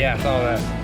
Yeah, I saw that.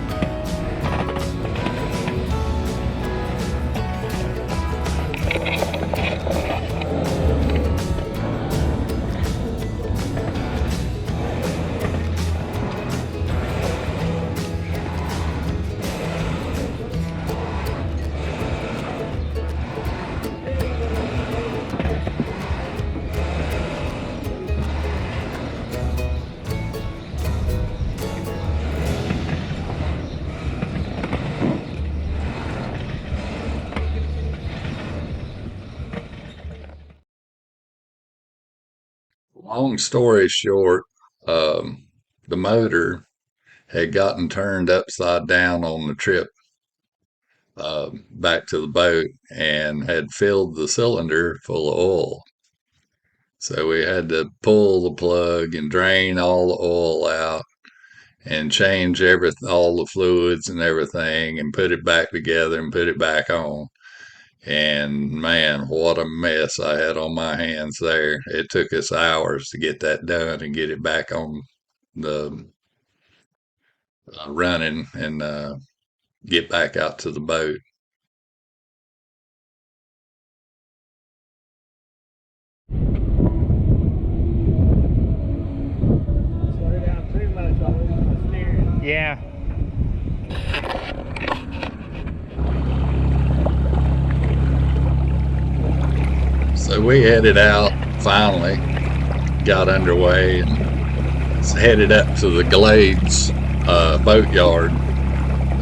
Long story short, the motor had gotten turned upside down on the trip back to the boat and had filled the cylinder full of oil. So we had to pull the plug and drain all the oil out and change all the fluids and everything and put it back together and put it back on. And man, what a mess I had on my hands there. It took us hours to get that done and get it back on the running and get back out to the boat. Slow down too much on the steering. Yeah. So we headed out finally, got underway and headed up to the Glades boatyard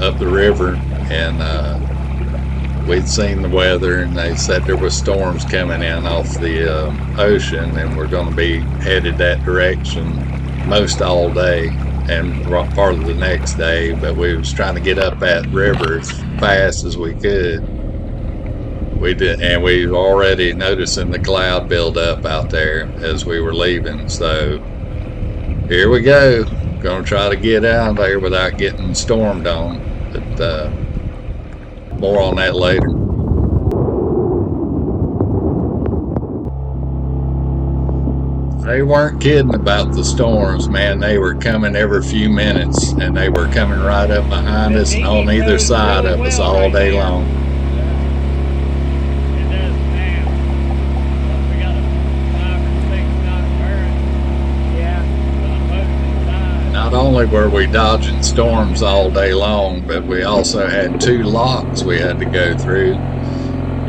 up the river. And we'd seen the weather and they said there was storms coming in off the ocean and we're going to be headed that direction most all day and part of the next day. But we was trying to get up that river as fast as we could. We did, and we were already noticing the cloud build up out there as we were leaving. So here we go. Going to try to get out there without getting stormed on. But more on that later. They weren't kidding about the storms, man. They were coming every few minutes, and they were coming right up behind us and on either side of us all day long. Not only were we dodging storms all day long, but we also had 2 locks we had to go through.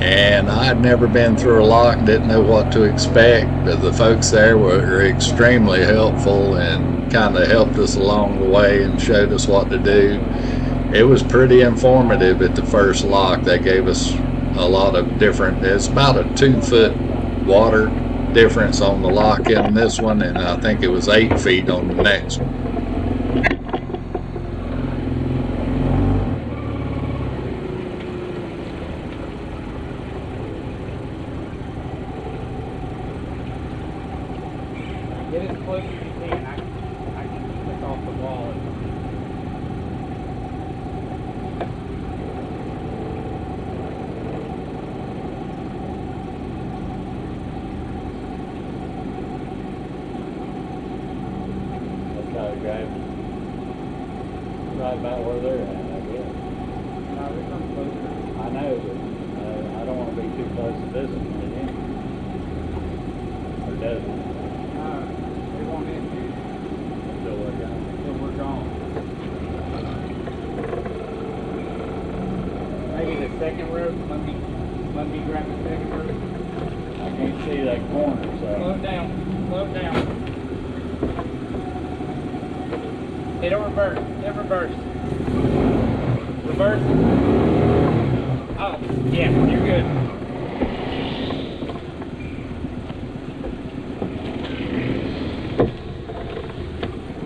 And I'd never been through a lock, didn't know what to expect, but the folks there were extremely helpful and kind of helped us along the way and showed us what to do. It was pretty informative at the first lock. They gave us a lot of different, it's about a 2-foot water difference on the lock in this one, and I think it was 8 feet on the next one. Get as close as you can. I can click off the wall. Okay, guys. Right about where they're at, I guess. No, we come closer. I know, but I don't want to be too close to this one, or does it? We won't end here Until we're gone. until we're gone. Maybe the second rope. Let me grab the second rope. I can't see that corner, Slow so. it down. Slow it down. It'll reverse. It reverse. Reverse. Oh, yeah, you're good.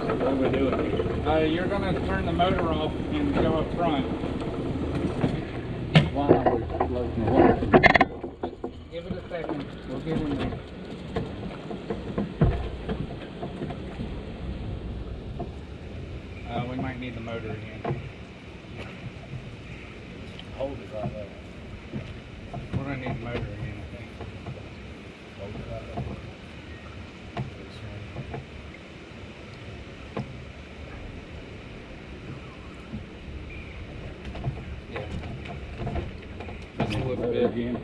What are we doing here? You're gonna turn the motor off and go up front. Why are we floating away? Give it a second. We'll get in there. We might need the motor again. Hold it right there. We're gonna need the motor again, I think. Hold it right there. a bit. Again.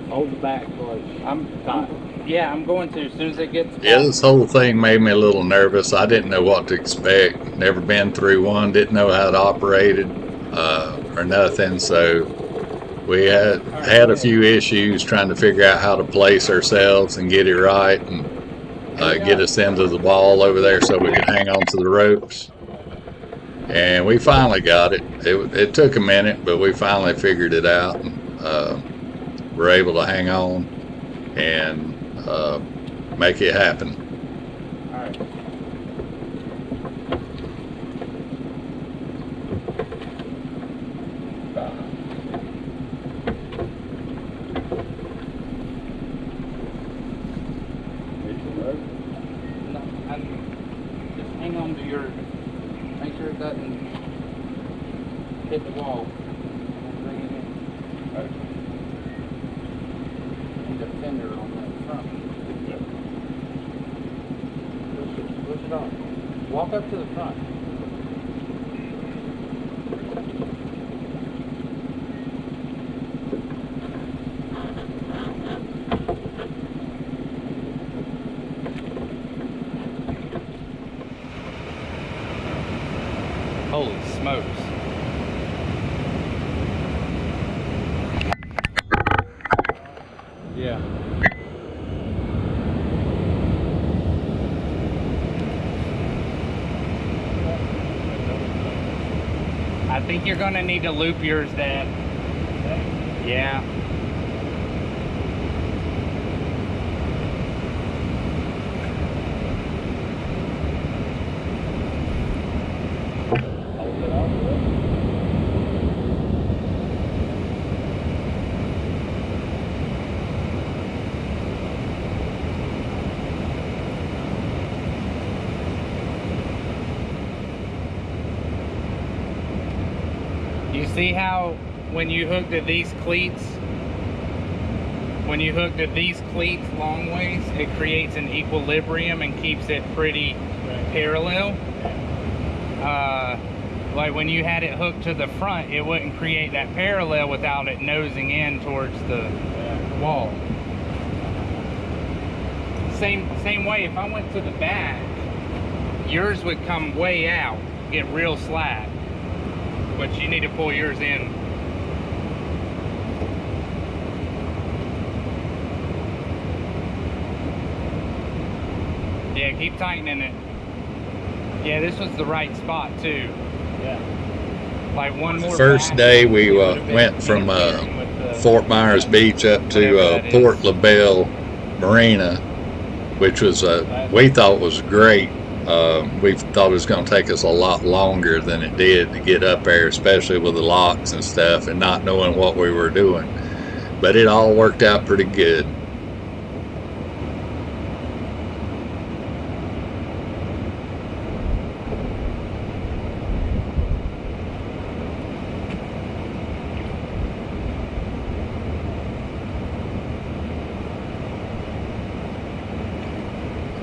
Hold the back close. I'm going to as soon as it gets. Yeah, this whole thing made me a little nervous. I didn't know what to expect. Never been through one. Didn't know how it operated or nothing. So we had a few issues trying to figure out how to place ourselves and get it right and get us into the wall over there so we could hang on to the ropes. And we finally got it. It took a minute, but we finally figured it out. And, we're able to hang on and make it happen. All right. No, just hang on to your. Make sure it doesn't hit the wall. And bring it in. All right. And the fender on the front. Push it off. Walk up to the front. Holy smokes. Yeah. I think you're gonna need to loop yours, Dad. Yeah. Hold it off. You see how when you hook to these cleats, long ways, it creates an equilibrium and keeps it pretty parallel. Like when you had it hooked to the front, it wouldn't create that parallel without it nosing in towards the wall. Same way, if I went to the back, yours would come way out, get real slack. But you need to pull yours in. Yeah, keep tightening it. Yeah, this was the right spot too. Yeah. Like one more. The first back, day we it would've been went from interfering with the- Fort Myers Beach up to whatever that Port is. LaBelle Marina, which was we thought was great. We thought it was going to take us a lot longer than it did to get up there, especially with the locks and stuff and not knowing what we were doing. But it all worked out pretty good.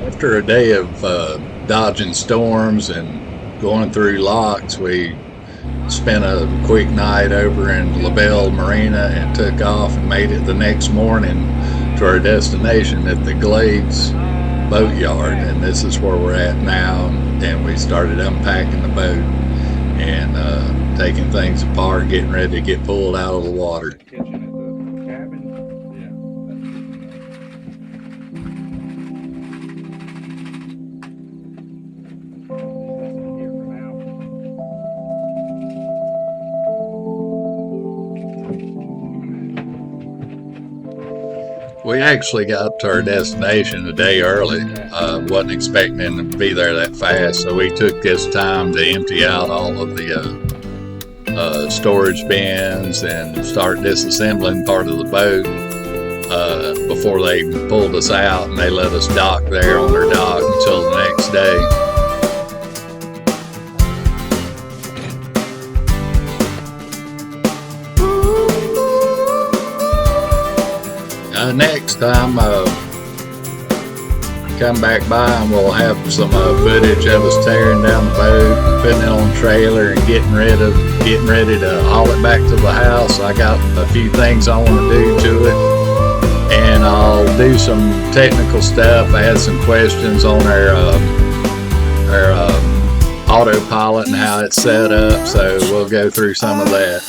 After a day of dodging storms and going through locks, we spent a quick night over in LaBelle Marina and took off and made it the next morning to our destination at the Glades boatyard. And this is where we're at now. And we started unpacking the boat and taking things apart, getting ready to get pulled out of the water. Kitchen at the cabin. Here for now. We actually got to our destination a day early. Wasn't expecting to be there that fast, so we took this time to empty out all of the storage bins and start disassembling part of the boat before they pulled us out, and they let us dock there on their dock until the next day. next time, come back by and we'll have some footage of us tearing down the boat, putting it on the trailer, and getting ready to haul it back to the house. I got a few things I want to do to it, and I'll do some technical stuff. I had some questions on our autopilot and how it's set up, so we'll go through some of that.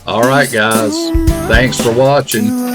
All right, guys, thanks for watching.